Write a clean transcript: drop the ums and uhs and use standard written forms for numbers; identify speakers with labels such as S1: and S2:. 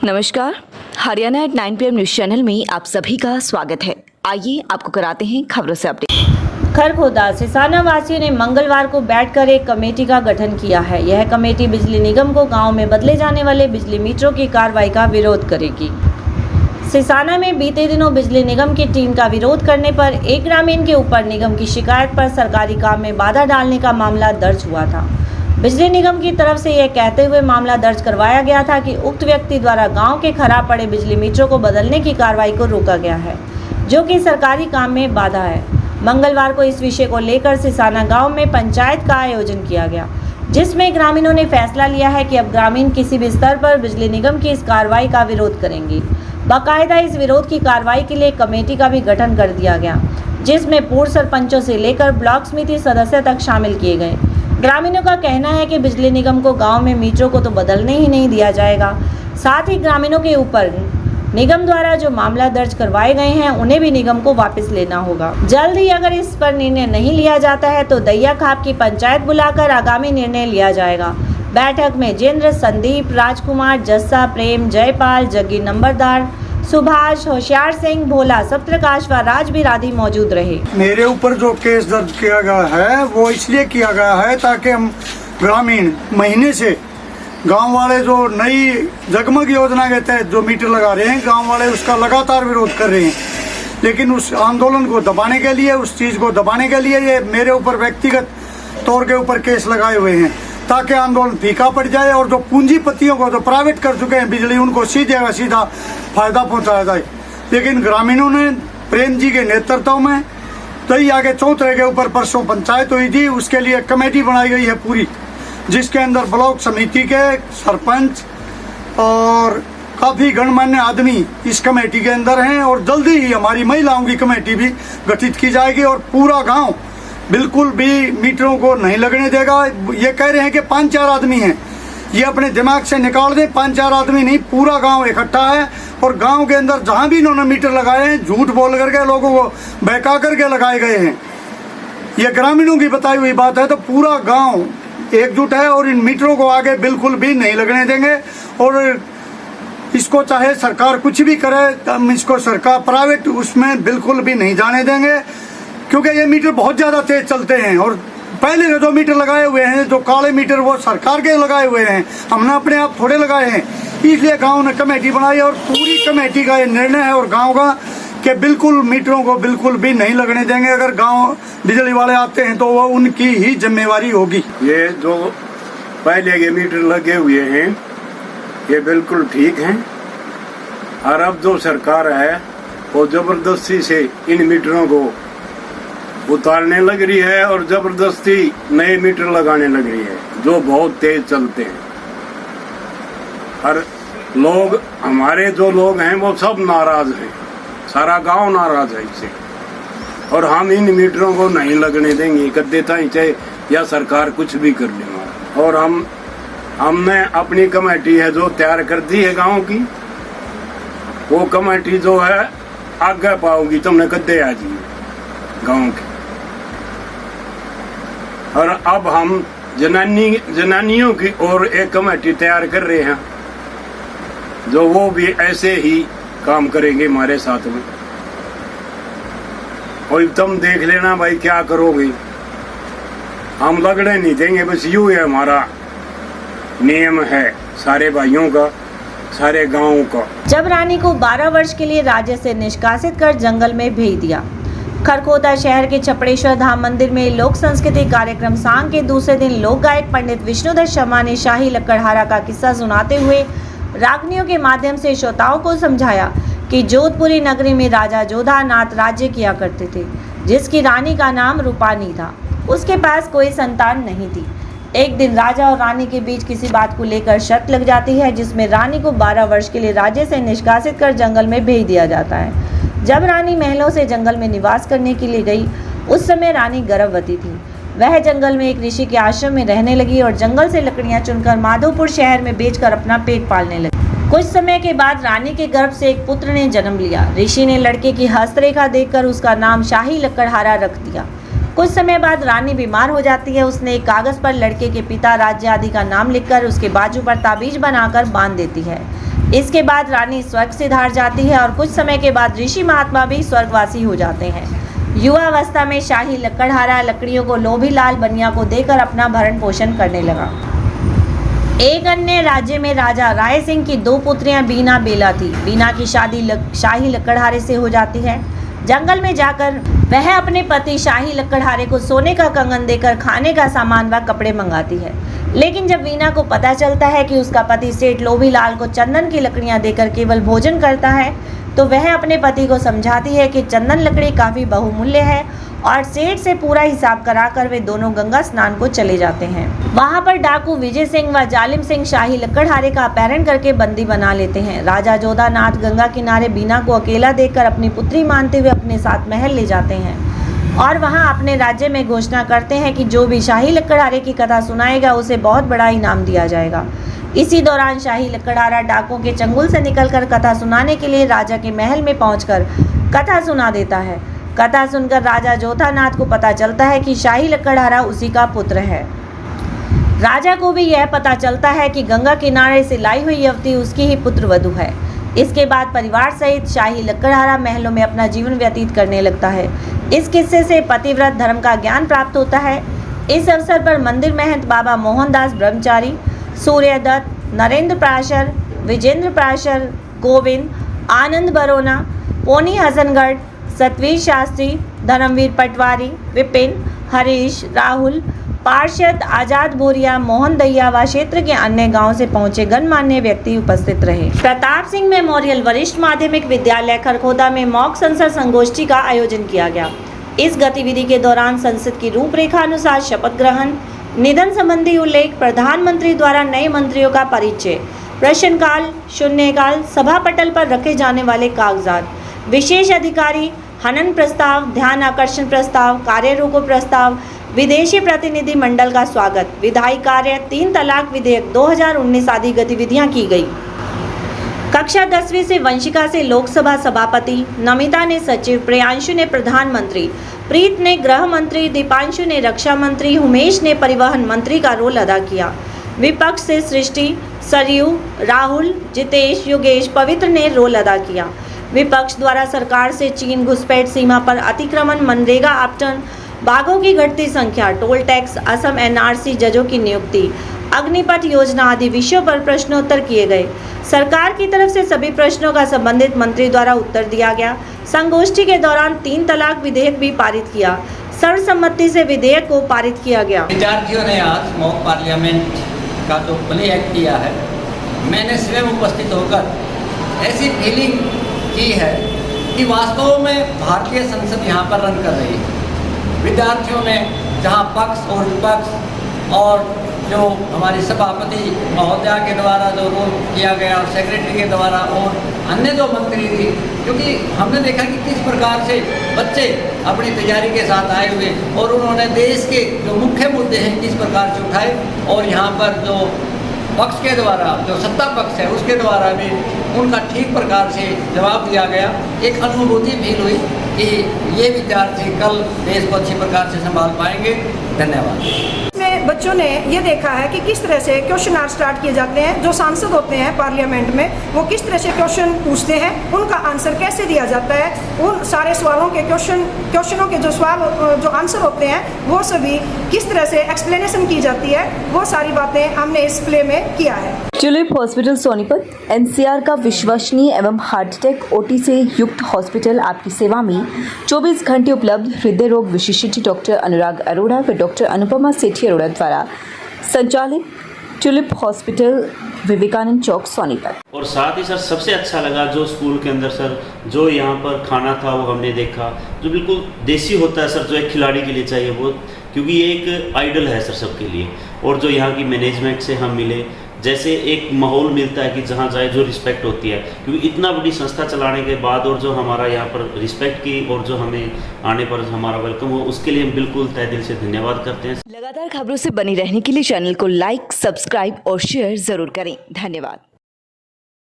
S1: नमस्कार, Haryana at 9 PM news channel में आप सभी का स्वागत है। आइए आपको कराते हैं खबरों से अपडेट।
S2: खरखोदा सिसाना वासियों ने मंगलवार को बैठकर एक कमेटी का गठन किया है। यह कमेटी बिजली निगम को गांव में बदले जाने वाले बिजली मीटरों की कार्रवाई का विरोध करेगी। सिसाना में बीते दिनों बिजली निगम की टीम का विरोध करने पर एक ग्रामीण के ऊपर निगम की शिकायत पर सरकारी काम में बाधा डालने का मामला दर्ज हुआ था। बिजली निगम की तरफ से यह कहते हुए मामला दर्ज करवाया गया था कि उक्त व्यक्ति द्वारा गांव के खराब पड़े बिजली मीटरों को बदलने की कार्रवाई को रोका गया है, जो कि सरकारी काम में बाधा है। मंगलवार को इस विषय को लेकर सिसाना गांव में पंचायत का आयोजन किया गया, जिसमें ग्रामीणों ने फैसला लिया है कि अब ग्रामीण किसी भी स्तर पर बिजली निगम की इस कार्रवाई का विरोध करेंगे। बाकायदा इस विरोध की कार्रवाई के लिए कमेटी का भी गठन कर दिया गया, जिसमें पूर्व सरपंचों से लेकर ब्लॉक समिति सदस्य तक शामिल किए गए। ग्रामीणों का कहना है कि बिजली निगम को गांव में मीटरों को तो बदलने ही नहीं दिया जाएगा, साथ ही ग्रामीणों के ऊपर निगम द्वारा जो मामला दर्ज करवाए गए हैं उन्हें भी निगम को वापस लेना होगा। जल्द ही अगर इस पर निर्णय नहीं लिया जाता है तो दैया खाप की पंचायत बुलाकर आगामी निर्णय लिया जाएगा। बैठक में जेंद्र, संदीप, राजकुमार, जस्सा, प्रेम, जयपाल, जग्गी नंबरदार, सुभाष, होशियार सिंह, भोला, सप्तप्रकाश व राजवीर आदि मौजूद रहे।
S3: मेरे ऊपर जो केस दर्ज किया गया है वो इसलिए किया गया है ताकि हम ग्रामीण महीने से गांव वाले जो नई जगमग योजना के तहत जो मीटर लगा रहे हैं, गांव वाले उसका लगातार विरोध कर रहे हैं। लेकिन उस आंदोलन को दबाने के लिए, उस चीज़ को दबाने के लिए ये मेरे ऊपर व्यक्तिगत तौर के ऊपर केस लगाए हुए हैं, ताकि आंदोलन फीका पड़ जाए और जो पूंजीपतियों को जो प्राइवेट कर चुके हैं बिजली, उनको सीधे सीधा फायदा पहुंचाया जाए। लेकिन ग्रामीणों ने प्रेम जी के नेतृत्व में कई आगे चौतरे के ऊपर परसों पंचायत हुई थी, उसके लिए कमेटी बनाई गई है पूरी, जिसके अंदर ब्लॉक समिति के सरपंच और काफ़ी गणमान्य आदमी इस कमेटी के अंदर हैं। और जल्दी ही हमारी महिलाओं की कमेटी भी गठित की जाएगी और पूरा गाँव बिल्कुल भी मीटरों को नहीं लगने देगा। ये कह रहे हैं कि 5-4 आदमी हैं, ये अपने दिमाग से निकाल दें। 5-4 आदमी नहीं, पूरा गांव इकट्ठा है और गांव के अंदर जहां भी इन्होंने मीटर लगाए हैं झूठ बोल करके लोगों को बहका करके लगाए गए हैं। ये ग्रामीणों की बताई हुई बात है। तो पूरा गांव एकजुट है और इन मीटरों को आगे बिल्कुल भी नहीं लगने देंगे। और इसको चाहे सरकार कुछ भी करे, हम इसको सरकार प्राइवेट उसमें बिल्कुल भी नहीं जाने देंगे, क्योंकि ये मीटर बहुत ज़्यादा तेज चलते हैं। और पहले जो मीटर लगाए हुए हैं, जो काले मीटर, वो सरकार के लगाए हुए हैं, हमने अपने आप थोड़े लगाए हैं। इसलिए गांव ने कमेटी बनाई और पूरी कमेटी का ये निर्णय है और गांव का कि बिल्कुल मीटरों को बिल्कुल भी नहीं लगने देंगे। अगर गांव बिजली वाले आते हैं तो वो उनकी ही जिम्मेवारी होगी।
S4: ये जो पहले के मीटर लगे हुए हैं ये बिल्कुल ठीक हैं, और अब जो सरकार है वो जबरदस्ती से इन मीटरों को उतारने लग रही है और जबरदस्ती नए मीटर लगाने लग रही है जो बहुत तेज चलते हैं। और लोग, हमारे जो लोग हैं वो सब नाराज हैं, सारा गांव नाराज है इससे। और हम इन मीटरों को नहीं लगने देंगे कद्दे ताई, चाहे या सरकार कुछ भी कर ले। और हमने अपनी कमेटी है जो तैयार कर दी है गांव की, वो कमेटी जो है आगे पाओगी, तुमने कद्दे आ जाइए गांव के। और अब हम जनानियों की ओर एक कमेटी तैयार कर रहे हैं, जो वो भी ऐसे ही काम करेंगे हमारे साथ में। और तुम देख लेना भाई क्या करोगे, हम लगने नहीं देंगे। बस यूं है हमारा नियम है सारे भाइयों का, सारे गांवों का।
S2: जब रानी को 12 वर्ष के लिए राज्य से निष्कासित कर जंगल में भेज दिया। खरखोदा शहर के छपड़ेश्वर धाम मंदिर में लोक संस्कृति कार्यक्रम सांग के दूसरे दिन लोक गायक पंडित विष्णुदत्त शर्मा ने शाही लकड़हारा का किस्सा सुनाते हुए रागनियों के माध्यम से श्रोताओं को समझाया कि जोधपुरी नगरी में राजा जोधानाथ राज्य किया करते थे, जिसकी रानी का नाम रूपानी था। उसके पास कोई संतान नहीं थी। एक दिन राजा और रानी के बीच किसी बात को लेकर शर्त लग जाती है, जिसमें रानी को 12 वर्ष के लिए राज्य से निष्कासित कर जंगल में भेज दिया जाता है। जब रानी महलों से जंगल में निवास करने के लिए गई, उस समय रानी गर्भवती थी। वह जंगल में एक ऋषि के आश्रम में रहने लगी और जंगल से लकड़ियां चुनकर माधोपुर शहर में बेचकर अपना पेट पालने लगी। कुछ समय के बाद रानी के गर्भ से एक पुत्र ने जन्म लिया। ऋषि ने लड़के की हस्तरेखा देखकर उसका नाम शाही लकड़हारा रख दिया। कुछ समय बाद रानी बीमार हो जाती है। उसने एक कागज पर लड़के के पिता, राज्य आदि का नाम लिखकर उसके बाजू पर ताबीज बनाकर बांध देती है। इसके बाद रानी स्वर्ग से धार जाती है और कुछ समय के बाद ऋषि महात्मा भी स्वर्गवासी हो जाते हैं। युवावस्था में शाही लकड़हारा लकड़ियों को लोभी लाल बनिया को देकर अपना भरण पोषण करने लगा। एक अन्य राज्य में राजा राय सिंह की 2 पुत्रियां बीना बेला थी। बीना की शादी शाही लकड़हारे से हो जाती है। जंगल में जाकर वह अपने पति शाही लकड़हारे को सोने का कंगन देकर खाने का सामान व कपड़े मंगाती है। लेकिन जब वीना को पता चलता है कि उसका पति सेठ लोभी लाल को चंदन की लकड़ियां देकर केवल भोजन करता है, तो वह अपने पति को समझाती है कि चंदन लकड़ी काफ़ी बहुमूल्य है और सेठ से पूरा हिसाब कराकर वे दोनों गंगा स्नान को चले जाते हैं। वहां पर डाकू विजय सिंह व जालिम सिंह शाही लकड़हारे का अपहरण करके बंदी बना लेते हैं। राजा जोधानाथ गंगा किनारे बीना को अकेला देखकर अपनी पुत्री मानते हुए अपने साथ महल ले जाते हैं और वहां अपने राज्य में घोषणा करते हैं कि जो भी शाही लकड़हारे की कथा सुनाएगा उसे बहुत बड़ा इनाम दिया जाएगा। इसी दौरान शाही लकड़हारा डाकों के चंगुल से निकलकर कथा सुनाने के लिए राजा के महल में पहुंचकर कथा सुना देता है। कथा सुनकर राजा जोधानाथ को पता चलता है कि शाही लकड़हारा उसी का पुत्र है। राजा को भी यह पता चलता है कि गंगा किनारे से लाई हुई युवती उसकी ही पुत्रवधू है। इसके बाद परिवार सहित शाही लकड़हारा महलों में अपना जीवन व्यतीत करने लगता है। इस किस्से से पतिव्रत धर्म का ज्ञान प्राप्त होता है। इस अवसर पर मंदिर महंत बाबा मोहनदास ब्रह्मचारी, सूर्यदत्त, नरेंद्र प्राशर, विजेंद्र प्राशर, गोविंद, आनंद बरोना, पोनी हसनगढ़, सतवीर शास्त्री, धर्मवीर पटवारी, विपिन, हरीश, राहुल, पार्षद आजाद बोरिया, मोहन दैया व क्षेत्र के अन्य गांव से पहुंचे गणमान्य व्यक्ति उपस्थित रहे। प्रताप सिंह मेमोरियल वरिष्ठ माध्यमिक विद्यालय खरखोदा में मॉक संसद संगोष्ठी का आयोजन किया गया। इस गतिविधि के दौरान संसद की रूपरेखा अनुसार शपथ ग्रहण, निधन संबंधी उल्लेख, प्रधानमंत्री द्वारा नए मंत्रियों का परिचय, प्रश्नकाल, शून्यकाल, सभा पटल पर रखे जाने वाले कागजात, विशेष अधिकारी, हनन प्रस्ताव, ध्यान आकर्षण प्रस्ताव, कार्य रोको प्रस्ताव, विदेशी प्रतिनिधि मंडल का स्वागत, विधायी कार्य, 3 तलाक विधेयक 2019 आदि गतिविधियां की गई। कक्षा 10वीं से वंशिका से लोकसभा सभापति, नमिता ने सचिव, प्रियांशु ने प्रधानमंत्री, प्रीत ने गृह मंत्री, दीपांशु ने रक्षा मंत्री, उमेश ने परिवहन मंत्री का रोल अदा किया। विपक्ष से सृष्टि, सरयू, राहुल, जितेश, योगेश, पवित्र ने रोल अदा किया। विपक्ष द्वारा सरकार से चीन घुसपैठ, सीमा पर अतिक्रमण, मनरेगा आवंटन, बाघों की घटती संख्या, टोल टैक्स, असम एनआरसी जजों की नियुक्ति, अग्निपथ योजना आदि विषयों पर प्रश्नोत्तर किए गए। सरकार की तरफ से सभी प्रश्नों का संबंधित मंत्री द्वारा उत्तर दिया गया। संगोष्ठी के दौरान 3 तलाक विधेयक भी पारित किया। सर्वसम्मति से विधेयक को पारित किया गया।
S5: विद्यार्थियों ने आज मॉक पार्लियामेंट का जो प्ले एक्ट किया है, मैंने स्वयं उपस्थित होकर ऐसी फीलिंग की है कि वास्तव में भारतीय संसद यहाँ पर रन कर रही है। विद्यार्थियों में जहाँ पक्ष और विपक्ष और जो हमारी सभापति महोदया के द्वारा जो रोल किया गया और सेक्रेटरी के द्वारा और अन्य जो मंत्री थी, क्योंकि हमने देखा कि किस प्रकार से बच्चे अपनी तैयारी के साथ आए हुए और उन्होंने देश के जो मुख्य मुद्दे हैं किस प्रकार से उठाए और यहाँ पर जो पक्ष के द्वारा जो सत्ता पक्ष है उसके द्वारा भी उनका ठीक प्रकार से जवाब दिया गया। एक अनुभूति फील हुई कि ये विद्यार्थी कल देश को अच्छी प्रकार से संभाल पाएंगे। धन्यवाद।
S6: में बच्चों ने ये देखा है कि किस तरह से क्वेश्चन आर स्टार्ट किए जाते हैं। जो सांसद होते हैं पार्लियामेंट में वो किस तरह से क्वेश्चन पूछते हैं, उनका आंसर कैसे दिया जाता है, उन सारे सवालों के क्वेश्चनों के जो सवाल जो आंसर होते हैं वो सभी किस तरह से एक्सप्लेनेशन की जाती है, वो सारी बातें हमने इस प्ले में किया है।
S1: ट्यूलिप हॉस्पिटल सोनीपत एनसीआर का विश्वसनीय एवं हार्ट अटैक ओटी से युक्त हॉस्पिटल आपकी सेवा में 24 घंटे उपलब्ध। हृदय रोग विशेषज्ञ डॉक्टर अनुराग अरोड़ा व डॉक्टर अनुपमा सेठी अरोड़ा द्वारा संचालित ट्यूलिप हॉस्पिटल, विवेकानंद चौक, सोनीपत।
S7: और साथ ही सर सबसे अच्छा लगा जो स्कूल के अंदर सर जो यहाँ पर खाना था वो हमने देखा जो बिल्कुल देसी होता है सर, जो एक खिलाड़ी के लिए चाहिए वो, क्योंकि ये एक आइडल है सर सबके लिए। और जो यहाँ की मैनेजमेंट से हम मिले, जैसे एक माहौल मिलता है कि जहाँ जाए जो रिस्पेक्ट होती है, क्योंकि इतना बड़ी संस्था चलाने के बाद और जो हमारा यहाँ पर रिस्पेक्ट की और जो हमें आने पर हमारा वेलकम हो, उसके लिए हम बिल्कुल तहे दिल से धन्यवाद करते हैं।
S1: लगातार खबरों से बनी रहने के लिए चैनल को लाइक, सब्सक्राइब और शेयर जरूर करें। धन्यवाद।